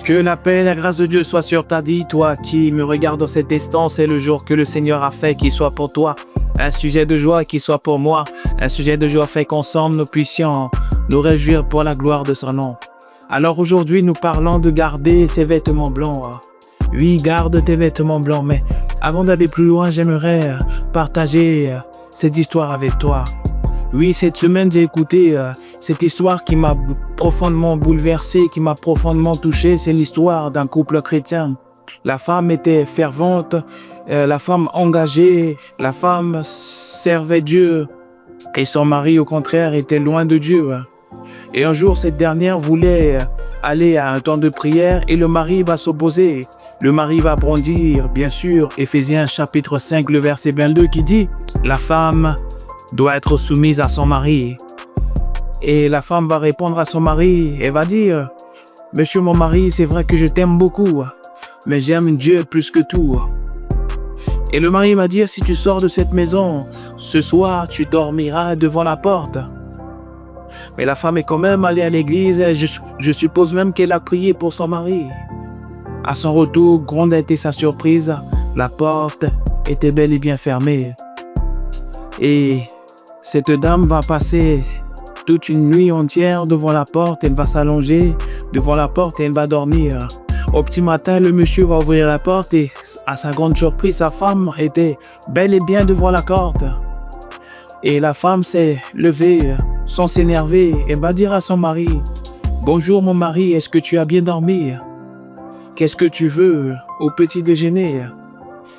Que la paix et la grâce de Dieu soient sur ta vie, toi qui me regardes dans cet instant. C'est le jour que le Seigneur a fait, qu'il soit pour toi un sujet de joie, qu'il soit pour moi un sujet de joie, fait qu'ensemble nous puissions nous réjouir pour la gloire de son nom. Alors aujourd'hui, nous parlons de garder ses vêtements blancs. Oui, garde tes vêtements blancs, mais avant d'aller plus loin, j'aimerais partager cette histoire avec toi. Oui, cette semaine, j'ai écouté cette histoire qui m'a profondément bouleversé, qui m'a profondément touché. C'est l'histoire d'un couple chrétien. La femme était fervente, la femme engagée, la femme servait Dieu. Et son mari, au contraire, était loin de Dieu. Et un jour, cette dernière voulait aller à un temps de prière et le mari va s'opposer. Le mari va bondir, bien sûr. Éphésiens chapitre 5, le verset 22 qui dit « La femme doit être soumise à son mari. » Et la femme va répondre à son mari et va dire « Monsieur mon mari, c'est vrai que je t'aime beaucoup, mais j'aime Dieu plus que tout. » Et le mari va dire « Si tu sors de cette maison, ce soir tu dormiras devant la porte. » Mais la femme est quand même allée à l'église et je suppose même qu'elle a prié pour son mari. À son retour, grande a été sa surprise, la porte était bel et bien fermée. Et cette dame va passer toute une nuit entière devant la porte, elle va s'allonger devant la porte et elle va dormir. Au petit matin, le monsieur va ouvrir la porte et à sa grande surprise, sa femme était bel et bien devant la porte. Et la femme s'est levée sans s'énerver et va dire à son mari « Bonjour mon mari, est-ce que tu as bien dormi? Qu'est-ce que tu veux au petit déjeuner ?»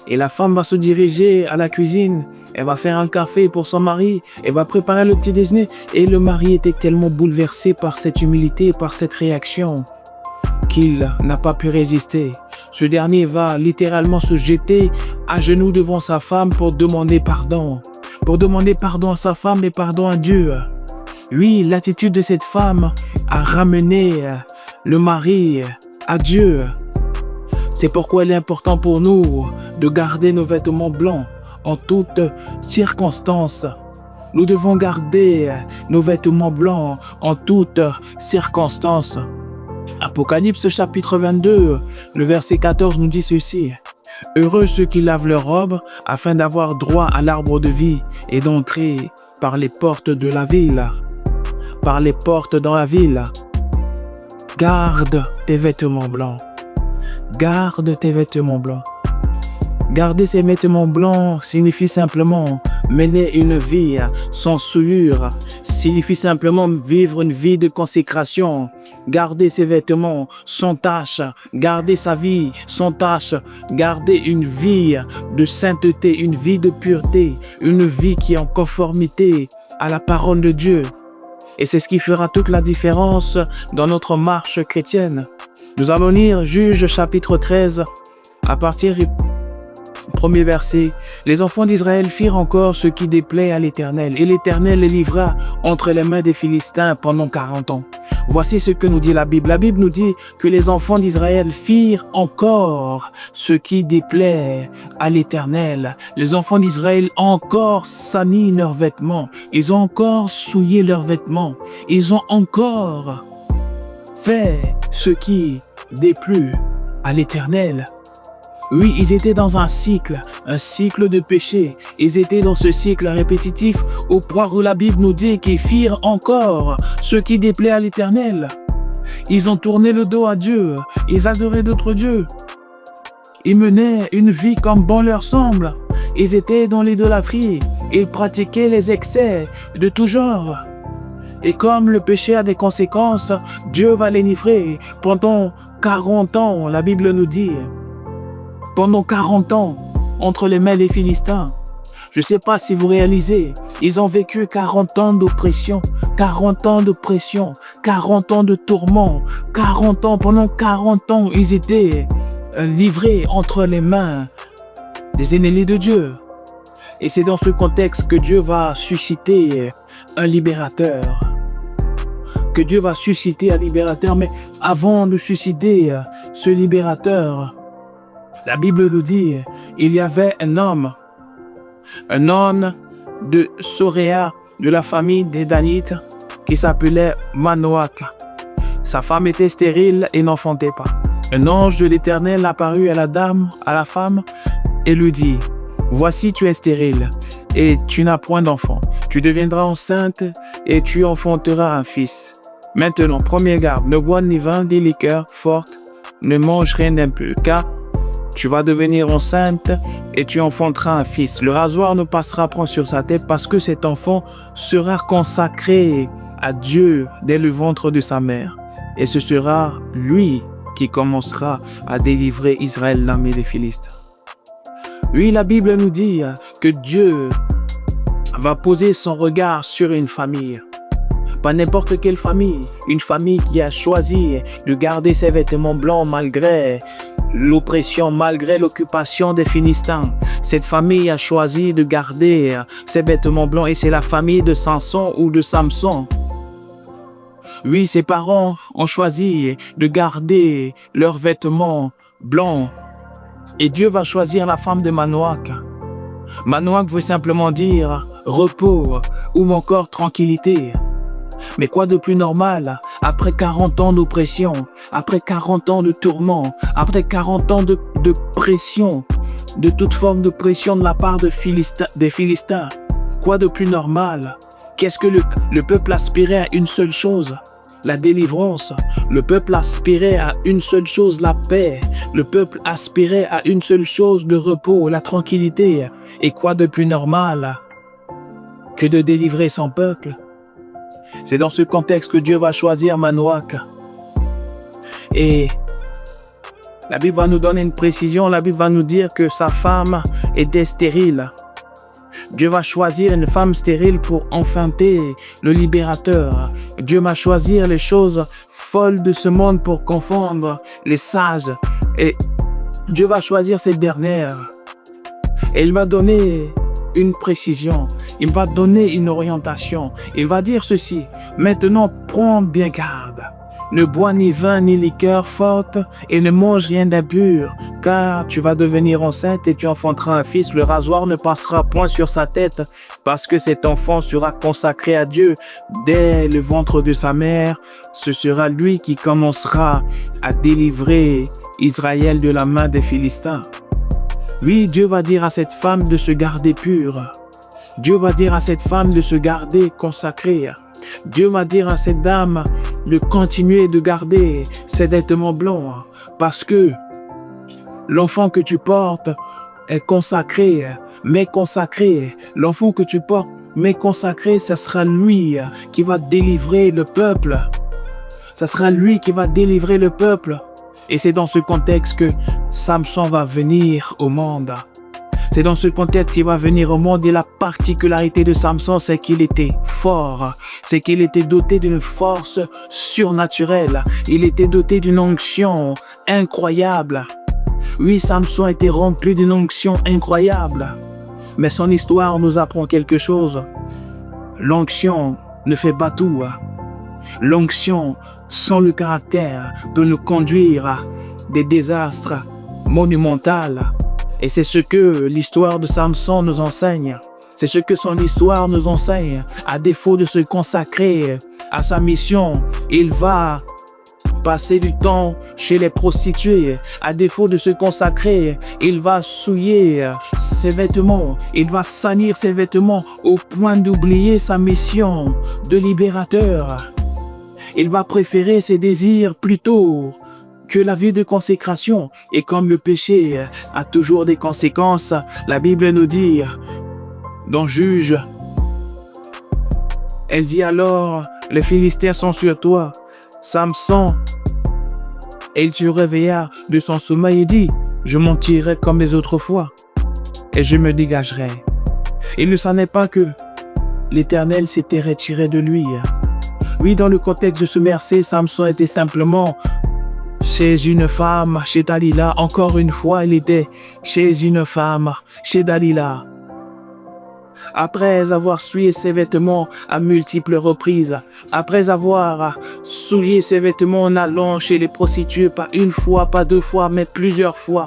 Et la femme va se diriger à la cuisine, elle va faire un café pour son mari, elle va préparer le petit déjeuner. Et le mari était tellement bouleversé par cette humilité, par cette réaction, qu'il n'a pas pu résister. Ce dernier va littéralement se jeter à genoux devant sa femme pour demander pardon. Pour demander pardon à sa femme et pardon à Dieu. Oui, l'attitude de cette femme a ramené le mari à Dieu. C'est pourquoi il est important pour nous de garder nos vêtements blancs en toutes circonstances. Nous devons garder nos vêtements blancs en toutes circonstances. Apocalypse chapitre 22, le verset 14 nous dit ceci. « Heureux ceux qui lavent leurs robes afin d'avoir droit à l'arbre de vie et d'entrer par les portes de la ville. » Par les portes dans la ville. Garde tes vêtements blancs. Garde tes vêtements blancs. Garder ses vêtements blancs signifie simplement mener une vie sans souillure, signifie simplement vivre une vie de consécration. Garder ses vêtements sans tache, garder sa vie sans tache, garder une vie de sainteté, une vie de pureté, une vie qui est en conformité à la parole de Dieu. Et c'est ce qui fera toute la différence dans notre marche chrétienne. Nous allons lire Juges chapitre 13 à partir du premier verset. Les enfants d'Israël firent encore ce qui déplaît à l'Éternel, et l'Éternel les livra entre les mains des Philistins pendant 40 ans. Voici ce que nous dit la Bible. La Bible nous dit que les enfants d'Israël firent encore ce qui déplaît à l'Éternel. Les enfants d'Israël ont encore sali leurs vêtements. Ils ont encore souillé leurs vêtements. Ils ont encore fait ce qui déplut à l'Éternel. Oui, ils étaient dans un cycle de péché. Ils étaient dans ce cycle répétitif au point où la Bible nous dit qu'ils firent encore ce qui déplaît à l'Éternel. Ils ont tourné le dos à Dieu. Ils adoraient d'autres dieux. Ils menaient une vie comme bon leur semble. Ils étaient dans l'idolâtrie. Ils pratiquaient les excès de tout genre. Et comme le péché a des conséquences, Dieu va les livrer pendant 40 ans, la Bible nous dit. Pendant 40 ans, entre les mains des Philistins. Je ne sais pas si vous réalisez, ils ont vécu 40 ans d'oppression, 40 ans de pression, 40 ans de tourments, 40 ans, pendant 40 ans, ils étaient livrés entre les mains des ennemis de Dieu. Et c'est dans ce contexte que Dieu va susciter un libérateur. Que Dieu va susciter un libérateur, mais avant de susciter ce libérateur, la Bible nous dit, il y avait un homme de Soréa, de la famille des Danites, qui s'appelait Manoach. Sa femme était stérile et n'enfantait pas. Un ange de l'Éternel apparut à la femme, et lui dit, « Voici, tu es stérile, et tu n'as point d'enfant. Tu deviendras enceinte, et tu enfanteras un fils. Maintenant, première garde, ne bois ni vin, ni liqueur forte, ne mange rien d'impur, car tu vas devenir enceinte, et tu enfanteras un fils. Le rasoir ne passera point sur sa tête, parce que cet enfant sera consacré à Dieu dès le ventre de sa mère. Et ce sera lui qui commencera à délivrer Israël de la main des Philistins. » Oui, la Bible nous dit que Dieu va poser son regard sur une famille. Pas n'importe quelle famille. Une famille qui a choisi de garder ses vêtements blancs malgré l'oppression, malgré l'occupation des Philistins. Cette famille a choisi de garder ses vêtements blancs et c'est la famille de Samson ou de Samson. Oui, ses parents ont choisi de garder leurs vêtements blancs. Et Dieu va choisir la femme de Manoach. Manoach veut simplement dire repos ou encore tranquillité. Mais quoi de plus normal après 40 ans d'oppression, après 40 ans de tourments, après 40 ans de pression, de toute forme de pression de la part des Philistins. Quoi de plus normal? Qu'est-ce que le peuple aspirait à une seule chose? La délivrance. Le peuple aspirait à une seule chose, la paix. Le peuple aspirait à une seule chose, le repos, la tranquillité. Et quoi de plus normal que de délivrer son peuple? C'est dans ce contexte que Dieu va choisir Manoach. Et la Bible va nous donner une précision. La Bible va nous dire que sa femme était stérile. Dieu va choisir une femme stérile pour enfanter le libérateur. Dieu va choisir les choses folles de ce monde pour confondre les sages. Et Dieu va choisir cette dernière. Et il va donner une précision. Il va donner une orientation. Il va dire ceci. Maintenant, prends bien garde. Ne bois ni vin ni liqueur forte et ne mange rien d'impur, car tu vas devenir enceinte et tu enfanteras un fils. Le rasoir ne passera point sur sa tête, parce que cet enfant sera consacré à Dieu dès le ventre de sa mère. Ce sera lui qui commencera à délivrer Israël de la main des Philistins. Oui, Dieu va dire à cette femme de se garder pure. Dieu va dire à cette femme de se garder consacrée. Dieu va dire à cette dame de continuer de garder ses vêtements blancs parce que l'enfant que tu portes est consacré, mais consacré. L'enfant que tu portes, mais consacré, ce sera lui qui va délivrer le peuple. Ce sera lui qui va délivrer le peuple. Et c'est dans ce contexte que Samson va venir au monde. C'est dans ce contexte qu'il va venir au monde et la particularité de Samson, c'est qu'il était fort. C'est qu'il était doté d'une force surnaturelle. Il était doté d'une onction incroyable. Oui, Samson était rempli d'une onction incroyable. Mais son histoire nous apprend quelque chose. L'onction ne fait pas tout. L'onction, sans le caractère, peut nous conduire à des désastres monumentaux. Et c'est ce que l'histoire de Samson nous enseigne. C'est ce que son histoire nous enseigne. À défaut de se consacrer à sa mission, il va passer du temps chez les prostituées. À défaut de se consacrer, il va souiller ses vêtements. Il va salir ses vêtements au point d'oublier sa mission de libérateur. Il va préférer ses désirs plutôt que la vie de consécration. Et comme le péché a toujours des conséquences, la Bible nous dit, dans Juge, elle dit alors, les Philistins sont sur toi. Samson, et il se réveilla de son sommeil et dit, je m'en tirerai comme les autres fois, et je me dégagerai. Il ne savait pas que l'Éternel s'était retiré de lui. Oui, dans le contexte de ce verset, Samson était simplement chez une femme, chez Dalila. Encore une fois, il était chez une femme, chez Dalila. Après avoir souillé ses vêtements à multiples reprises, après avoir souillé ses vêtements en allant chez les prostituées, pas une fois, pas deux fois, mais plusieurs fois,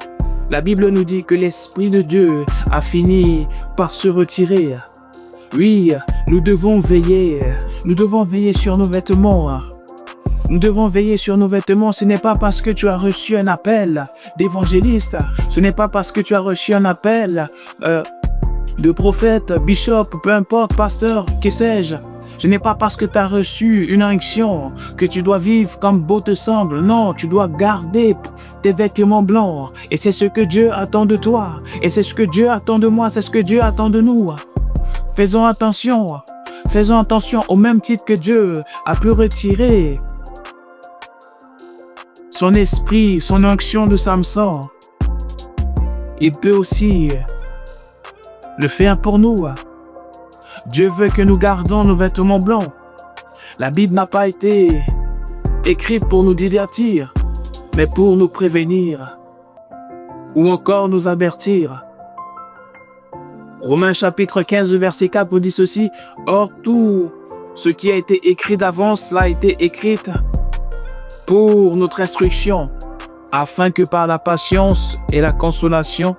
la Bible nous dit que l'Esprit de Dieu a fini par se retirer. Oui, nous devons veiller sur nos vêtements. Nous devons veiller sur nos vêtements. Ce n'est pas parce que tu as reçu un appel d'évangéliste. Ce n'est pas parce que tu as reçu un appel de prophète, bishop, peu importe, pasteur, que sais-je. Ce n'est pas parce que tu as reçu une onction que tu dois vivre comme beau te semble. Non, tu dois garder tes vêtements blancs. Et c'est ce que Dieu attend de toi. Et c'est ce que Dieu attend de moi. C'est ce que Dieu attend de nous. Faisons attention. Faisons attention au même titre que Dieu a pu retirer son esprit, son onction de Samson. Il peut aussi le faire pour nous. Dieu veut que nous gardons nos vêtements blancs. La Bible n'a pas été écrite pour nous divertir, mais pour nous prévenir ou encore nous avertir. Romains chapitre 15, verset 4 nous dit ceci. Or, tout ce qui a été écrit d'avance l'a été écrit pour notre instruction, afin que par la patience et la consolation,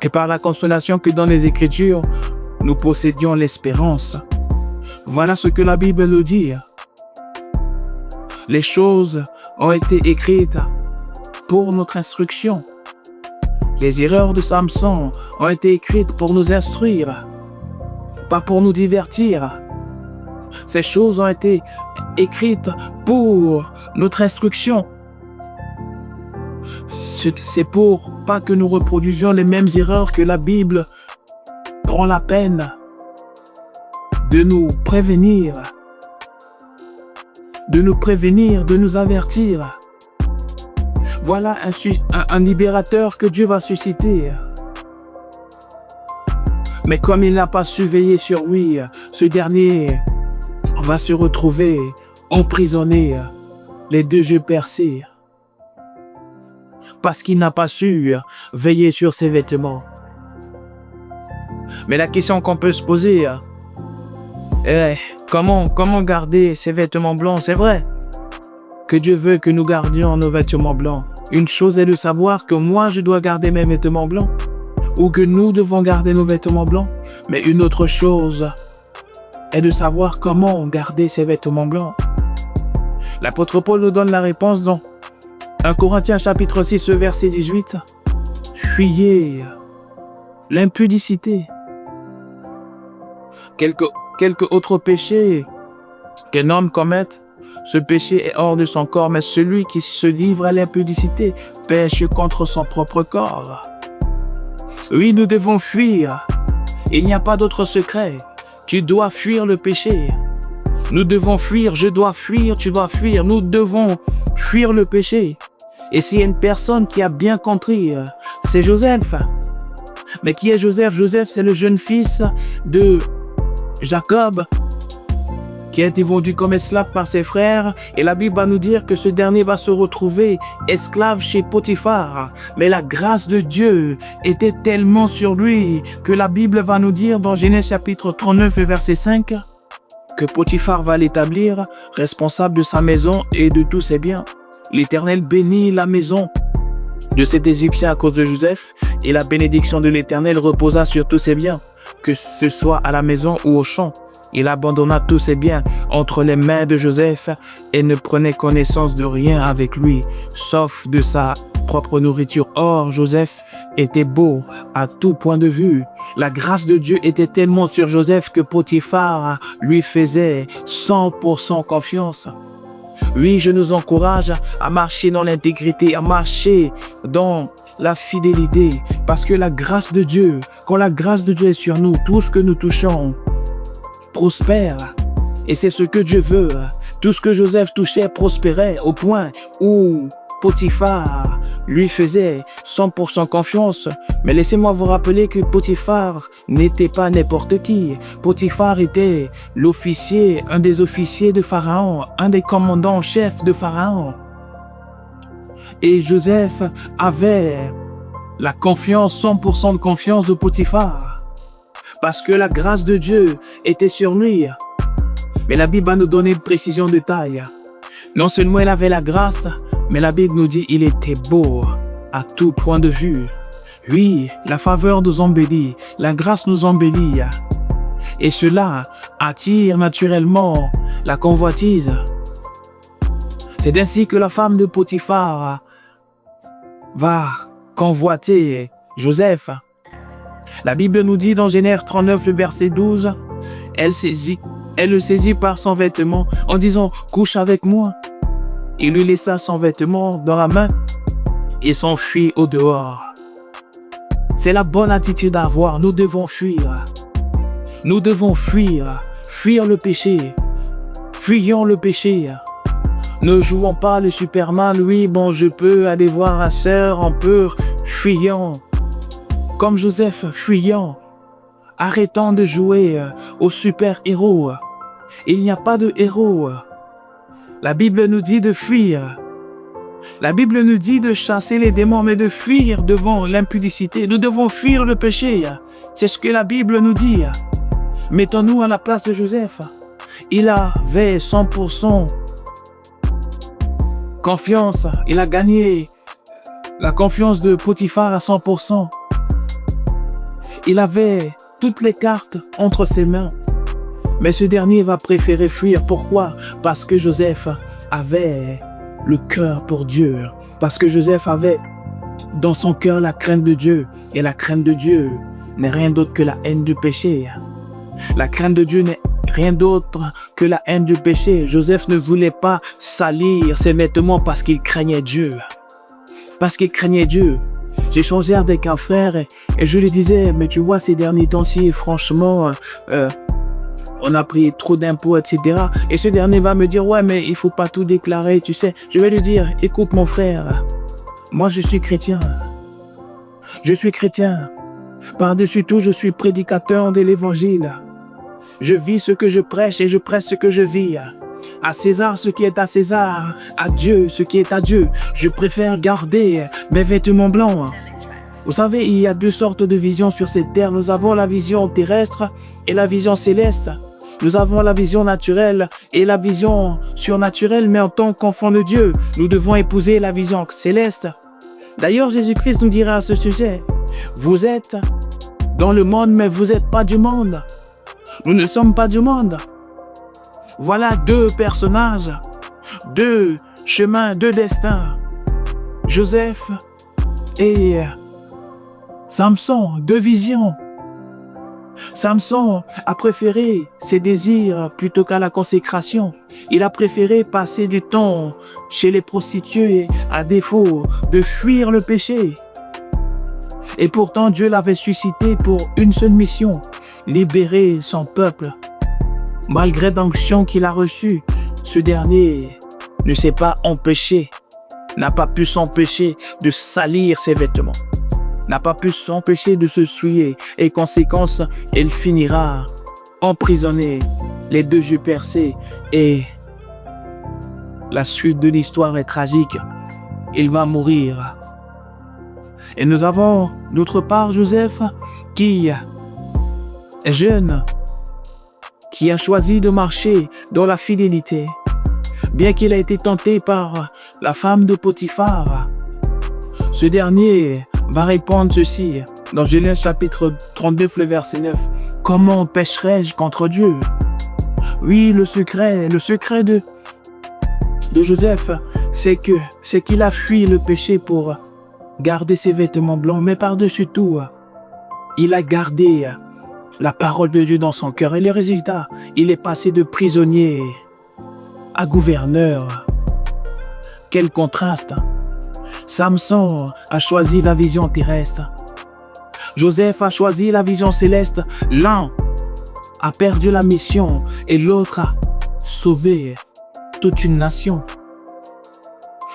et par la consolation que dans les Écritures, nous possédions l'espérance. Voilà ce que la Bible nous dit. Les choses ont été écrites pour notre instruction. Les erreurs de Samson ont été écrites pour nous instruire, pas pour nous divertir. Ces choses ont été écrites pour notre instruction. C'est pour pas que nous reproduisions les mêmes erreurs que la Bible prend la peine de nous prévenir, de nous avertir. Voilà un libérateur que Dieu va susciter. Mais comme il n'a pas su veiller sur lui, ce dernier va se retrouver emprisonné, les deux yeux percés, parce qu'il n'a pas su veiller sur ses vêtements. Mais la question qu'on peut se poser est comment garder ses vêtements blancs? C'est vrai que Dieu veut que nous gardions nos vêtements blancs. Une chose est de savoir que moi je dois garder mes vêtements blancs ou que nous devons garder nos vêtements blancs. Mais une autre chose est de savoir comment garder ces vêtements blancs. L'apôtre Paul nous donne la réponse dans 1 Corinthiens chapitre 6 verset 18. Fuyez l'impudicité. Quelque autre péché qu'un homme commette, ce péché est hors de son corps, mais celui qui se livre à l'impudicité pêche contre son propre corps. Oui, nous devons fuir. Il n'y a pas d'autre secret. Tu dois fuir le péché. Nous devons fuir, je dois fuir, tu dois fuir. Nous devons fuir le péché. Et s'il y a une personne qui a bien compris, c'est Joseph. Mais qui est Joseph? Joseph, c'est le jeune fils de Jacob, qui a été vendu comme esclave par ses frères. Et la Bible va nous dire que ce dernier va se retrouver esclave chez Potiphar. Mais la grâce de Dieu était tellement sur lui que la Bible va nous dire dans Genèse chapitre 39 verset 5 que Potiphar va l'établir responsable de sa maison et de tous ses biens. L'Éternel bénit la maison de cet Égyptien à cause de Joseph, et la bénédiction de l'Éternel reposa sur tous ses biens, que ce soit à la maison ou au champ. Il abandonna tous ses biens entre les mains de Joseph et ne prenait connaissance de rien avec lui, sauf de sa propre nourriture. Or, Joseph était beau à tout point de vue. La grâce de Dieu était tellement sur Joseph que Potiphar lui faisait 100% confiance. Oui, je nous encourage à marcher dans l'intégrité, à marcher dans la fidélité, parce que la grâce de Dieu, quand la grâce de Dieu est sur nous, tout ce que nous touchons prospère. Et c'est ce que Dieu veut. Tout ce que Joseph touchait prospérait au point où Potiphar lui faisait 100% confiance. Mais laissez-moi vous rappeler que Potiphar n'était pas n'importe qui. Potiphar était l'officier, un des officiers de Pharaon, un des commandants en chef de Pharaon. Et Joseph avait la confiance, 100% de confiance de Potiphar, parce que la grâce de Dieu était sur lui. Mais la Bible va nous donner une précision de taille. Non seulement il avait la grâce, mais la Bible nous dit qu'il était beau à tout point de vue. Oui, la faveur nous embellit, la grâce nous embellit. Et cela attire naturellement la convoitise. C'est ainsi que la femme de Potiphar va convoiter Joseph. La Bible nous dit dans Genèse 39, le verset 12, elle le saisit par son vêtement en disant « Couche avec moi ». Il lui laissa son vêtement dans la main et s'enfuit au dehors. C'est la bonne attitude à avoir. Nous devons fuir. Nous devons fuir. Fuir le péché. Fuyons le péché. Ne jouons pas le Superman. Oui, bon, je peux aller voir la sœur en peur. Fuyons. Comme Joseph, fuyons. Arrêtons de jouer au super-héros. Il n'y a pas de héros. La Bible nous dit de fuir. La Bible nous dit de chasser les démons, mais de fuir devant l'impudicité. Nous devons fuir le péché. C'est ce que la Bible nous dit. Mettons-nous à la place de Joseph. Il avait 100% confiance. Il a gagné la confiance de Potiphar à 100%. Il avait toutes les cartes entre ses mains. Mais ce dernier va préférer fuir. Pourquoi? Parce que Joseph avait le cœur pour Dieu. Parce que Joseph avait dans son cœur la crainte de Dieu. Et la crainte de Dieu n'est rien d'autre que la haine du péché. La crainte de Dieu n'est rien d'autre que la haine du péché. Joseph ne voulait pas salir ses vêtements parce qu'il craignait Dieu. Parce qu'il craignait Dieu. J'ai changé avec un frère et je lui disais, mais tu vois, ces derniers temps-ci, franchement, on a pris trop d'impôts, etc. Et ce dernier va me dire, ouais, mais il faut pas tout déclarer, tu sais. Je vais lui dire, écoute mon frère, moi je suis chrétien. Je suis chrétien. Par-dessus tout, je suis prédicateur de l'évangile. Je vis ce que je prêche et je prêche ce que je vis. À César ce qui est à César, à Dieu ce qui est à Dieu. Je préfère garder mes vêtements blancs. Vous savez, il y a deux sortes de visions sur cette terre. Nous avons la vision terrestre et la vision céleste. Nous avons la vision naturelle et la vision surnaturelle, mais en tant qu'enfants de Dieu, nous devons épouser la vision céleste. D'ailleurs, Jésus-Christ nous dira à ce sujet, vous êtes dans le monde, mais vous n'êtes pas du monde. Nous ne sommes pas du monde. Voilà deux personnages, deux chemins, deux destins. Joseph et Samson, deux visions. Samson a préféré ses désirs plutôt qu'à la consécration. Il a préféré passer du temps chez les prostituées à défaut de fuir le péché. Et pourtant, Dieu l'avait suscité pour une seule mission, libérer son peuple. Malgré l'onction qu'il a reçue, ce dernier ne s'est pas empêché, n'a pas pu s'empêcher de salir ses vêtements, n'a pas pu s'empêcher de se souiller. Et conséquence, il finira emprisonné, les deux yeux percés. Et la suite de l'histoire est tragique. Il va mourir. Et nous avons d'autre part Joseph qui est jeune, qui a choisi de marcher dans la fidélité, bien qu'il ait été tenté par la femme de Potiphar. Ce dernier va répondre ceci dans Genèse chapitre 39, le verset 9. Comment pécherai-je contre Dieu? Oui, le secret de Joseph, c'est qu'il a fui le péché pour garder ses vêtements blancs, mais par-dessus tout, il a gardé la parole de Dieu dans son cœur. Et le résultat, il est passé de prisonnier à gouverneur. Quel contraste! Samson a choisi la vision terrestre. Joseph a choisi la vision céleste. L'un a perdu la mission et l'autre a sauvé toute une nation.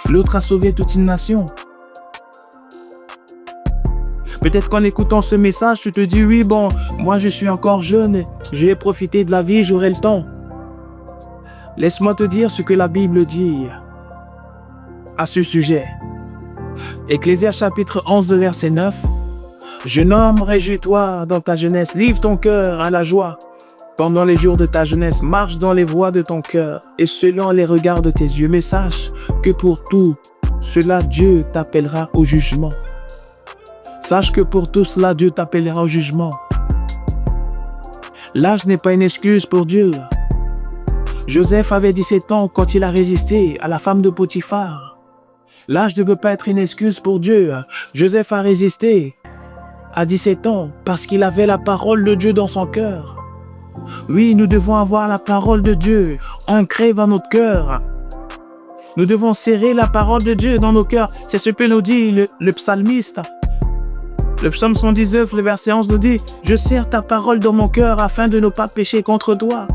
L'autre a sauvé toute une nation. Peut-être qu'en écoutant ce message, tu te dis, oui, bon, moi je suis encore jeune, je vais profiter de la vie, j'aurai le temps. Laisse-moi te dire ce que la Bible dit à ce sujet. Ecclésiaste chapitre 11, verset 9. Jeune homme, réjouis-toi dans ta jeunesse, livre ton cœur à la joie. Pendant les jours de ta jeunesse, marche dans les voies de ton cœur et selon les regards de tes yeux. Mais sache que pour tout cela, Dieu t'appellera au jugement. Sache que pour tout cela, Dieu t'appellera au jugement. L'âge n'est pas une excuse pour Dieu. Joseph avait 17 ans quand il a résisté à la femme de Potiphar. L'âge ne peut pas être une excuse pour Dieu. Joseph a résisté à 17 ans parce qu'il avait la parole de Dieu dans son cœur. Oui, nous devons avoir la parole de Dieu ancrée dans notre cœur. Nous devons serrer la parole de Dieu dans nos cœurs. C'est ce que nous dit le psalmiste. Le psaume 119, le verset 11 nous dit « Je serre ta parole dans mon cœur afin de ne pas pécher contre toi. »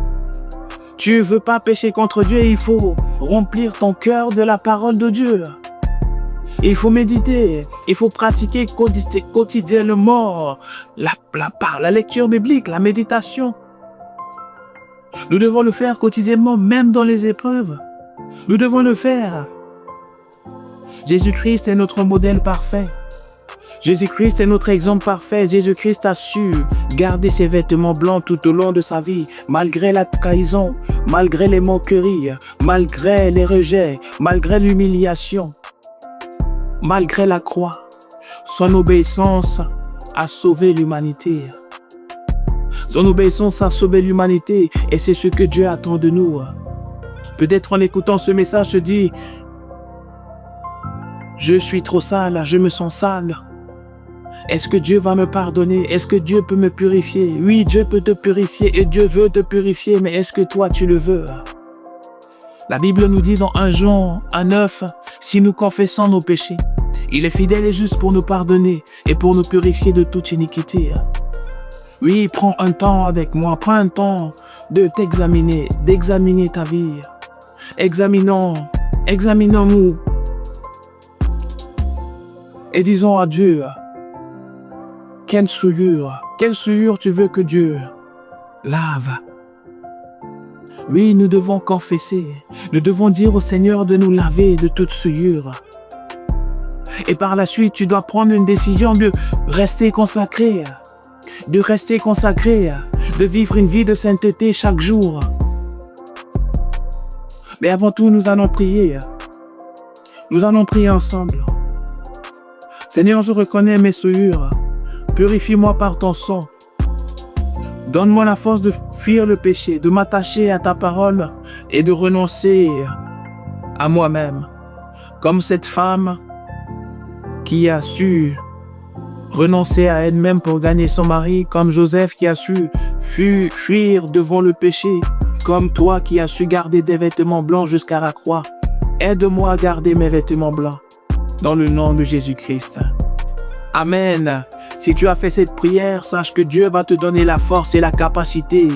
Tu ne veux pas pécher contre Dieu, il faut remplir ton cœur de la parole de Dieu. Il faut méditer, il faut pratiquer quotidiennement la lecture biblique, la méditation. Nous devons le faire quotidiennement, même dans les épreuves. Nous devons le faire. Jésus-Christ est notre modèle parfait. Jésus-Christ est notre exemple parfait. Jésus-Christ a su garder ses vêtements blancs tout au long de sa vie, malgré la trahison, malgré les moqueries, malgré les rejets, malgré l'humiliation, malgré la croix. Son obéissance a sauvé l'humanité. Son obéissance a sauvé l'humanité et c'est ce que Dieu attend de nous. Peut-être en écoutant ce message, je dis « Je suis trop sale, je me sens sale. » Est-ce que Dieu va me pardonner? Est-ce que Dieu peut me purifier? Oui, Dieu peut te purifier et Dieu veut te purifier, mais est-ce que toi tu le veux? La Bible nous dit dans 1 Jean 1:9, si nous confessons nos péchés, il est fidèle et juste pour nous pardonner et pour nous purifier de toute iniquité. Oui, prends un temps avec moi, prends un temps de t'examiner, d'examiner ta vie. Examinons-nous et disons à Dieu, quelle souillure tu veux que Dieu lave? Oui, nous devons confesser. Nous devons dire au Seigneur de nous laver de toute souillure. Et par la suite, tu dois prendre une décision de rester consacré. De vivre une vie de sainteté chaque jour. Mais avant tout, nous allons prier. Nous allons prier ensemble. Seigneur, je reconnais mes souillures. Purifie-moi par ton sang. Donne-moi la force de fuir le péché, de m'attacher à ta parole et de renoncer à moi-même. Comme cette femme qui a su renoncer à elle-même pour gagner son mari, comme Joseph qui a su fuir devant le péché, comme toi qui as su garder des vêtements blancs jusqu'à la croix. Aide-moi à garder mes vêtements blancs. Dans le nom de Jésus-Christ. Amen. Si tu as fait cette prière, sache que Dieu va te donner la force et la capacité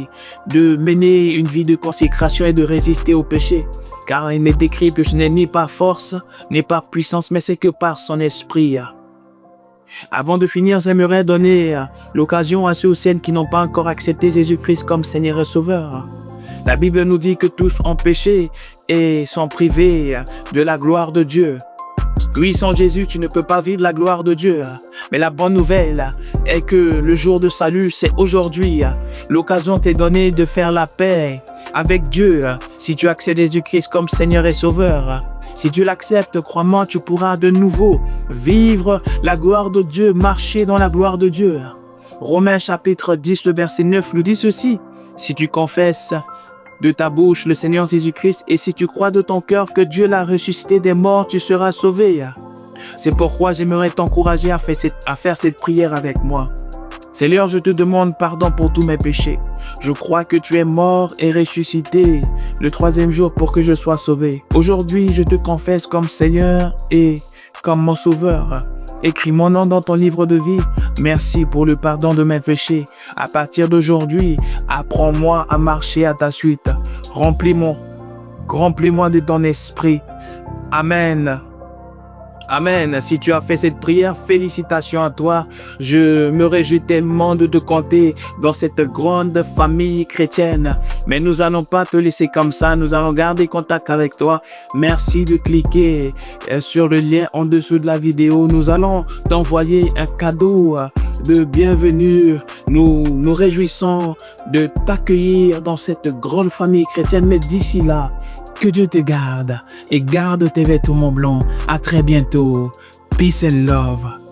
de mener une vie de consécration et de résister au péché. Car il m'est écrit que ce n'est ni par force, ni par puissance, mais c'est que par son esprit. Avant de finir, j'aimerais donner l'occasion à ceux ou celles qui n'ont pas encore accepté Jésus-Christ comme Seigneur et Sauveur. La Bible nous dit que tous ont péché et sont privés de la gloire de Dieu. Oui, sans Jésus, tu ne peux pas vivre la gloire de Dieu. Mais la bonne nouvelle est que le jour de salut, c'est aujourd'hui. L'occasion t'est donnée de faire la paix avec Dieu. Si tu acceptes Jésus-Christ comme Seigneur et Sauveur, si tu l'acceptes, crois-moi, tu pourras de nouveau vivre la gloire de Dieu, marcher dans la gloire de Dieu. Romains chapitre 10, le verset 9 nous dit ceci. Si tu confesses de ta bouche le Seigneur Jésus-Christ et si tu crois de ton cœur que Dieu l'a ressuscité des morts, tu seras sauvé. C'est pourquoi j'aimerais t'encourager à faire cette prière avec moi. Seigneur, je te demande pardon pour tous mes péchés. Je crois que tu es mort et ressuscité le 3e jour pour que je sois sauvé. Aujourd'hui, je te confesse comme Seigneur et comme mon Sauveur. Écris mon nom dans ton livre de vie. Merci pour le pardon de mes péchés. À partir d'aujourd'hui, apprends-moi à marcher à ta suite. Remplis-moi de ton esprit. Amen. Amen. Si tu as fait cette prière, félicitations à toi. Je me réjouis tellement de te compter dans cette grande famille chrétienne. Mais nous allons pas te laisser comme ça. Nous allons garder contact avec toi. Merci de cliquer sur le lien en dessous de la vidéo. Nous allons t'envoyer un cadeau de bienvenue. Nous nous réjouissons de t'accueillir dans cette grande famille chrétienne. Mais d'ici là, que Dieu te garde et garde tes vêtements blancs. À très bientôt. Peace and love.